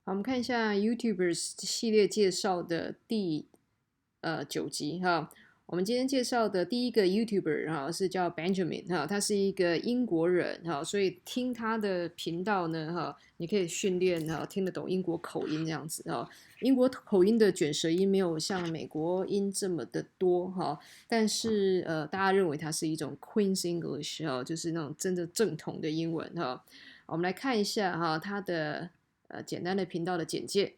好，我们看一下 Youtubers 系列介绍的第9集哈。我们今天介绍的第一个 YouTuber 哈是叫 Benjamin 哈，他是一个英国人哈，所以听他的频道呢哈，你可以训练哈听得懂英国口音这样子哈。英国口音的卷舌音没有像美国音这么的多哈，但是大家认为它是一种 Queen's English 哈，就是那种真的正统的英文哈。我们来看一下哈他的简单的频道的简介。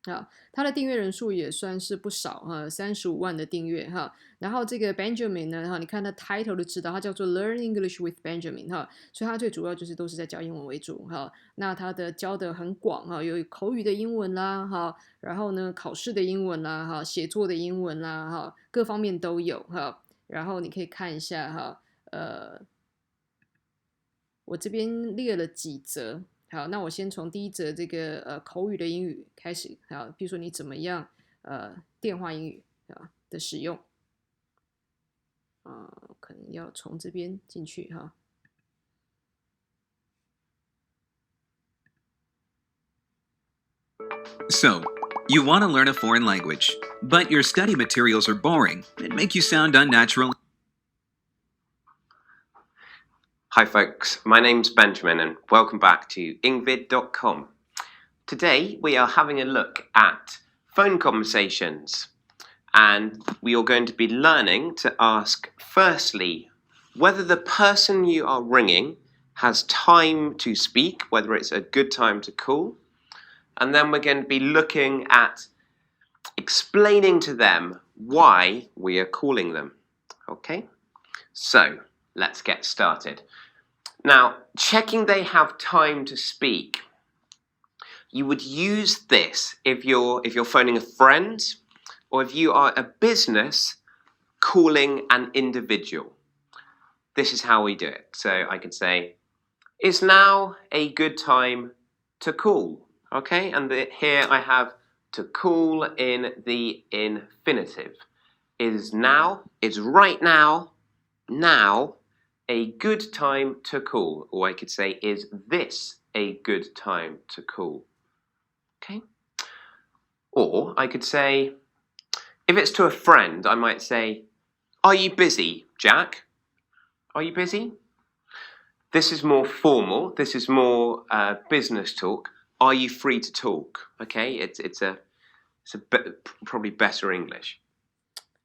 啊，他的订阅人数也算是不少哈，35万的订阅哈。然后这个 Benjamin 呢，哈，你看他 title 就知道，他叫做 Learn English with Benjamin 哈，所以他最主要就是都是在教英文为主哈。那他的教的很广哈，有口语的英文啦哈，然后呢考试的英文啦哈，写作的英文啦哈，各方面都有哈。然后你可以看一下哈，我这边列了几则。好，那我先从第一则这个口语的英语开始。好，比如说你怎么样电话英语的使用可能要从这边进去哈。So, you want to learn a foreign language, but your study materials are boring and make you sound unnatural. Hi folks, my name's Benjamin and welcome back to ingvid.com. Today we are having a look at phone conversations and we are going to be learning to ask firstly whether the person you are ringing has time to speak, whether it's a good time to call, and then we're going to be looking at explaining to them why we are calling them. Okay, so let's get started. Now, checking they have time to speak. You would use this if you're phoning a friend or if you are a business calling an individual. This is how we do it. So I could say, is now a good time to call? Okay, and here I have to call in the infinitive. Is now, is right now, now, a good time to call, or I could say, is this a good time to call? Okay. Or I could say, if it's to a friend, I might say, are you busy, Jack? Are you busy? This is more formal. This is more business talk. Are you free to talk? Okay, it's probably better English.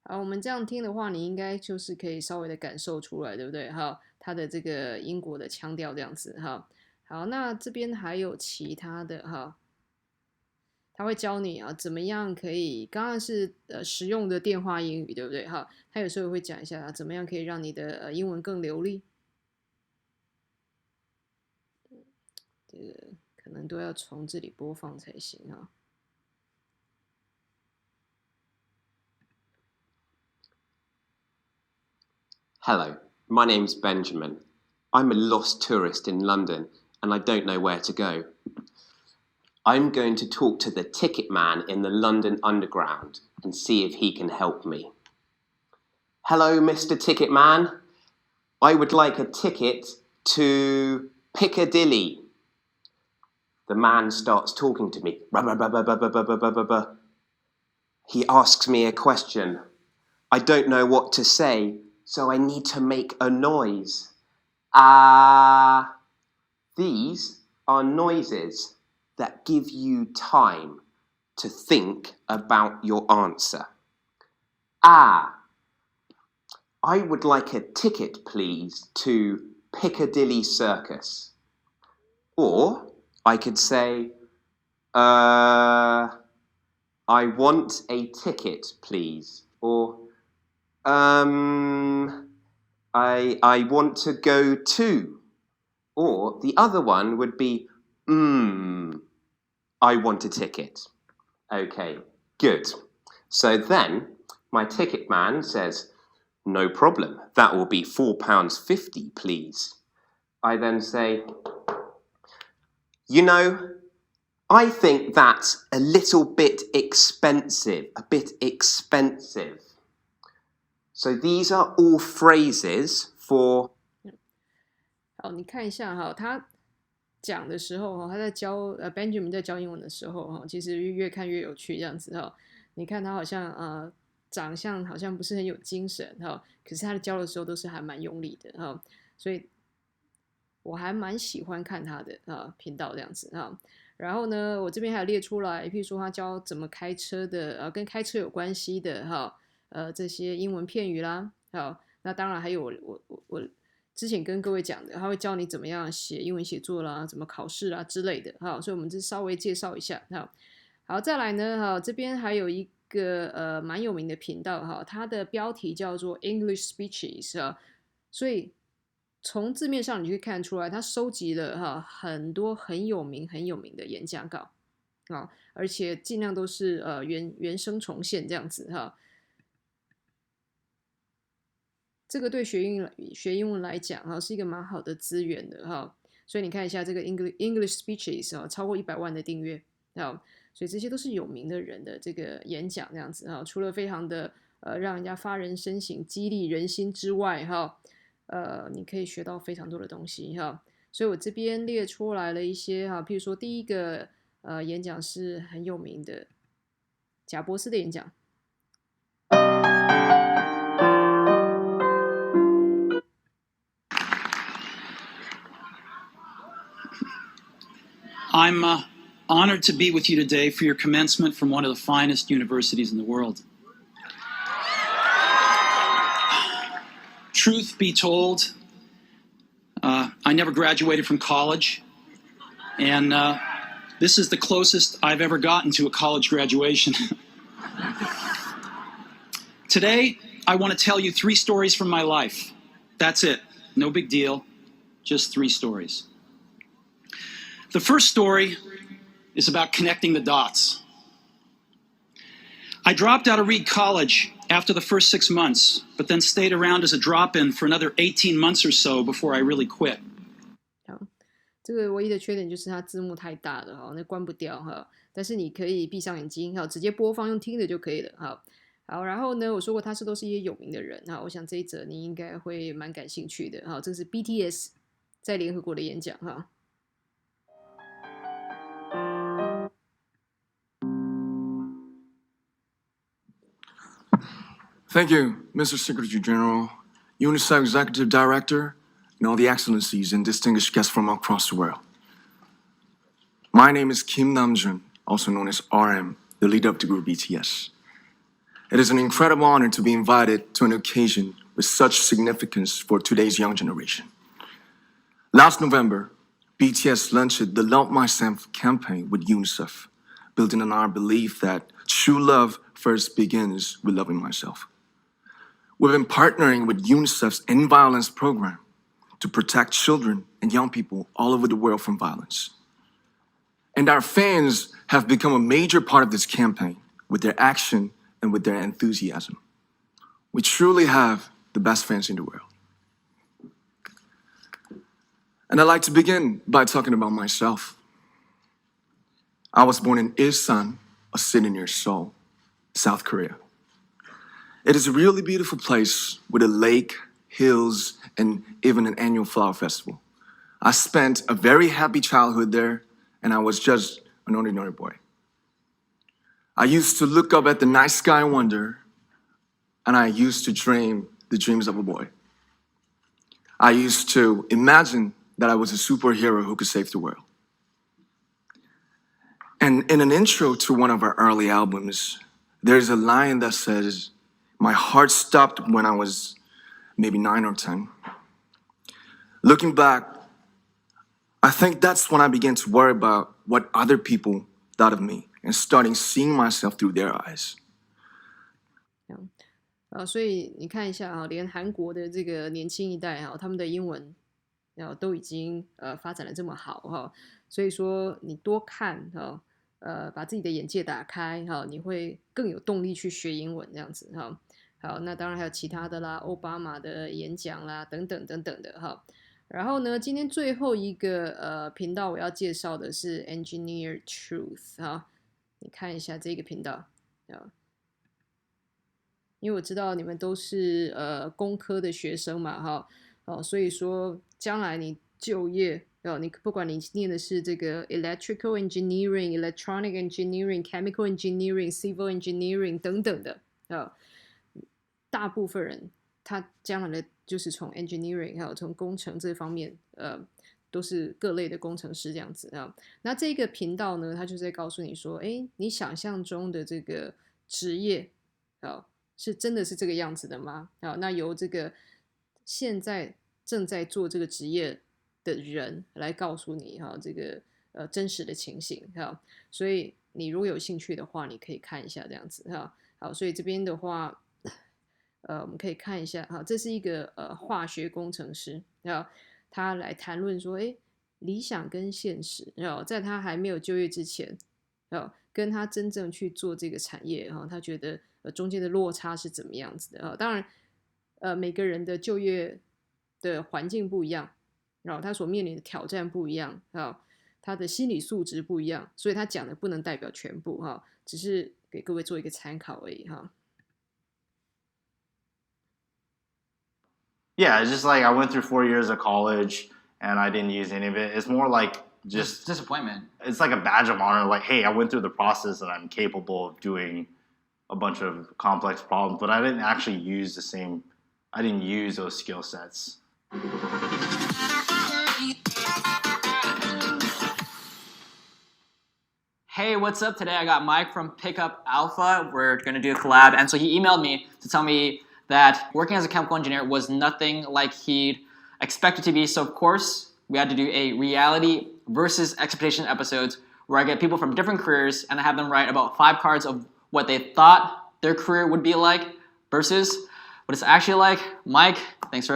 好，我们这样听的话，你应该就是可以稍微的感受出来，对不对？哈，他的这个英国的腔调这样子哈。好，那这边还有其他的哈，他会教你啊，怎么样可以，刚刚是实用的电话英语，对不对？哈，他有时候会讲一下怎么样可以让你的英文更流利。这个可能都要从这里播放才行啊。Hello, my name's Benjamin. I'm a lost tourist in London and I don't know where to go. I'm going to talk to the ticket man in the London Underground and see if he can help me. Hello, Mr. Ticket Man. I would like a ticket to Piccadilly. The man starts talking to me. He asks me a question. I don't know what to say, so I need to make a noise. These are noises that give you time to think about your answer. I would like a ticket, please, to Piccadilly Circus. Or I could say, I want a ticket, please. Or, I want to go to. Or the other one would be, I want a ticket. Okay, good. So then my ticket man says, no problem, that will be £4.50, please. I then say, you know, I think that's a little bit expensive, So these are all phrases for 好，你看一下哈，他讲的时候他在教Benjamin 在教英文的时候其实越看越有趣这样子你看他好像长相好像不是很有精神可是他教的时候都是还蛮用力的所以我还蛮喜欢看他的频道这样子然后呢，我这边还有列出来，譬如说他教怎么开车的跟开车有关系的这些英文片语啦那当然还有我之前跟各位讲的，他会教你怎么样写英文写作啦，怎么考试啦之类的所以我们这稍微介绍一下好，再来呢这边还有一个蛮有名的频道它的标题叫做 English Speeches 所以从字面上你就可以看出来，他收集了很多很有名的演讲稿而且尽量都是原声重现这样子这个对学英文来讲是一个蛮好的资源的所以你看一下这个 English Speeches 超过100万的订阅所以这些都是有名的人的这个演讲这样子除了非常的让人家发人深省、激励人心之外你可以学到非常多的东西所以我这边列出来了一些譬如说第一个演讲是很有名的贾伯斯的演讲。I'm honored to be with you today for your commencement from one of the finest universities in the world. Truth be told, I never graduated from college, and this is the closest I've ever gotten to a college graduation. Today, I want to tell you 3 stories from my life. That's it. No big deal. Just 3 stories. The first story is about connecting the dots. I dropped out of Reed College after the first 6 months, but then stayed around as a drop-in for another 18 months or so before I really quit. 这个唯一的缺点就是它字幕太大了那关不掉但是你可以闭上眼睛直接播放用听的就可以了好，然后呢，我说过他都是一些有名的人我想这一则你应该会蛮感兴趣的这是 BTS 在联合国的演讲Thank you, Mr. Secretary General, UNICEF Executive Director, and all the excellencies and distinguished guests from across the world. My name is Kim Namjoon, also known as RM, the leader of the group BTS. It is an incredible honor to be invited to an occasion with such significance for today's young generation. Last November, BTS launched the Love Myself campaign with UNICEF, building on our belief that true love first begins with loving myself. We've been partnering with UNICEF's End Violence program to protect children and young people all over the world from violence. And our fans have become a major part of this campaign with their action and with their enthusiasm. We truly have the best fans in the world. And I'd like to begin by talking about myself. I was born in Ilsan, a city near Seoul, South Korea. It is a really beautiful place with a lake, hills, and even an annual flower festival. I spent a very happy childhood there, and I was just an ordinary boy. I used to look up at the night sky and wonder, and I used to dream the dreams of a boy. I used to imagine that I was a superhero who could save the world. And in an intro to one of our early albums, there's a line that says, "My heart stopped when I was maybe 9 or 10. Looking back, I think that's when I began to worry about what other people thought of me and starting seeing myself through their eyes." 所以你看一下连韩国的这个年轻一代他们的英文都已经发展的这么好所以说你多看把自己的眼界打开你会更有动力去学英文这样子好，那当然还有其他的啦，奥巴马的演讲啦，等等等等的然后呢，今天最后一个频道我要介绍的是 Engineer Truth 你看一下这个频道因为我知道你们都是工科的学生嘛所以说将来你就业你不管你念的是这个 electrical engineering, electronic engineering, chemical engineering, civil engineering 等等的大部分人他将来的就是从 engineering 还有从工程这方面都是各类的工程师这样子那这个频道呢，它就在告诉你说，哎，你想象中的这个职业是真的是这个样子的吗？那由这个现在正在做这个职业的人来告诉你这个真实的情形所以你如果有兴趣的话，你可以看一下这样子好，所以这边的话，我们可以看一下这是一个化学工程师他来谈论说，哎，理想跟现实在他还没有就业之前跟他真正去做这个产业他觉得中间的落差是怎么样子的当然每个人的就业的环境不一样他所面临的挑战不一样他的心理素质不一样，所以他讲的不能代表全部只是给各位做一个参考而已Yeah, it's just like I went through 4 years of college and I didn't use any of it. It's more like just disappointment. It's like a badge of honor. Like, hey, I went through the process and I'm capable of doing a bunch of complex problems, but I didn't actually use I didn't use those skill sets. Hey, what's up? Today I got Mike from Pickup Alpha. We're going to do a collab. And so he emailed me to tell me that working as a chemical engineer was nothing like he'd expected to be. So of course, we had to do a reality versus expectation episodes where I get people from different careers and I have them write about 5 cards of what they thought their career would be like versus what it's actually like. Mike, thanks for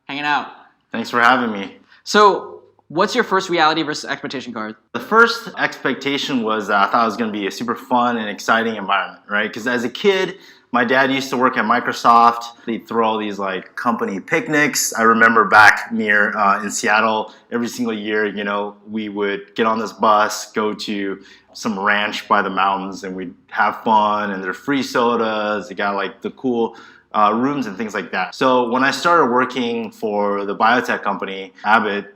hanging out. Thanks for having me. So what's your first reality versus expectation card? The first expectation was I thought it was going to be a super fun and exciting environment, right? Because as a kid, my dad used to work at Microsoft. They'd throw all these like company picnics. I remember back near in Seattle, every single year, you know, we would get on this bus, go to some ranch by the mountains, and we'd have fun. And there's free sodas. They got like the cool rooms and things like that. So when I started working for the biotech company, Abbott,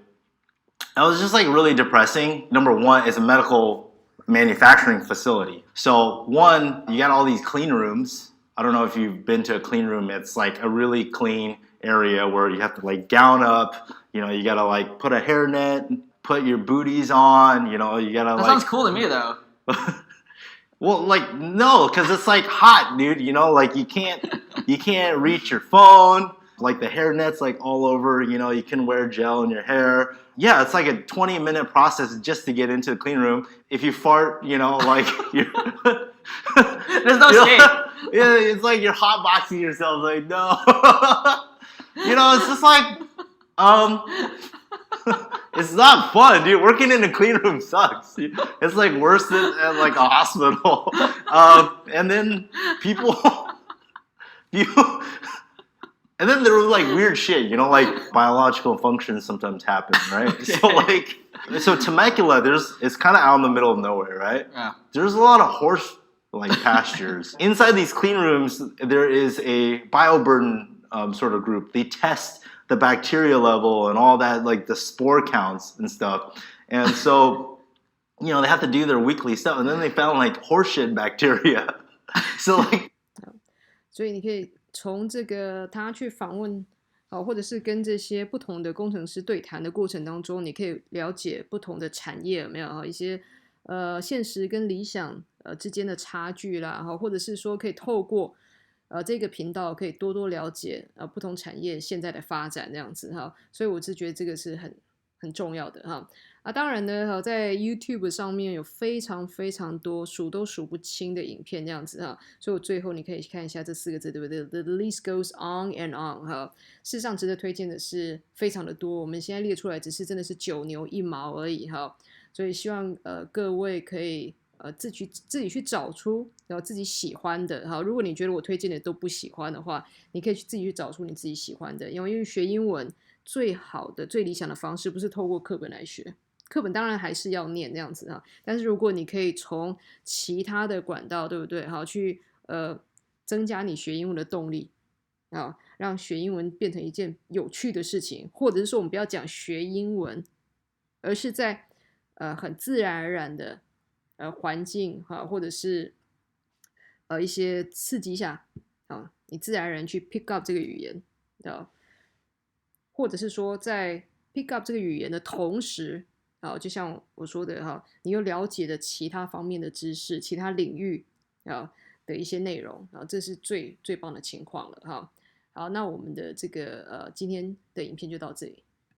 that was just like really depressing. Number one, it's a medical manufacturing facility. So one, you got all these clean rooms. I don't know if you've been to a clean room. It's like a really clean area where you have to like gown up. You know, you gotta like put a hairnet, put your booties on. You know, you gotta That sounds cool to me though. Well, like no, because it's like hot, dude. You know, like you can't reach your phone. Like the hairnet's like all over. You know, you can wear gel in your hair. Yeah, it's like a 20-minute process just to get into the clean room. If you fart, you know, like you're There's no shame. Yeah, it's like you're hotboxing yourself. Like no, you know, it's just like it's not fun, dude. Working in a clean room sucks. It's like worse than at like a hospital. And then people. And then there was like weird shit, you know, like biological functions sometimes happen, right? Okay. So Temecula, it's kind of out in the middle of nowhere, right? Yeah. There's a lot of horse like pastures. Inside these clean rooms, there is a bioburden sort of group. They test the bacteria level and all that, like the spore counts and stuff. And so, you know, they have to do their weekly stuff. And then they found like horseshit bacteria. So like. 所以你可以从这个他去访问或者是跟这些不同的工程师对谈的过程当中，你可以了解不同的产业有没有一些现实跟理想之间的差距啦或者是说可以透过这个频道可以多多了解不同产业现在的发展这样子所以我是觉得这个是很重要的当然呢在 YouTube 上面有非常非常多数都数不清的影片这样子所以我最后你可以看一下这4个字对不对 The list goes on and on 事实上值得推荐的是非常的多，我们现在列出来只是真的是9牛1毛而已所以希望各位可以自己去找出自己喜欢的如果你觉得我推荐的都不喜欢的话，你可以自己去找出你自己喜欢的，因为学英文最好的最理想的方式不是透过课本来学，课本当然还是要念这样子但是如果你可以从其他的管道对不对去增加你学英文的动力让学英文变成一件有趣的事情，或者是说我们不要讲学英文，而是在很自然而然的环境或者是一些刺激下你自然而然去 pick up 这个语言或者是说在 pick up 这个语言的同时就像我说的你又了解了其他方面的知识，其他领域的一些内容这是最棒的情况了好，那我们的这个今天的影片就到这里。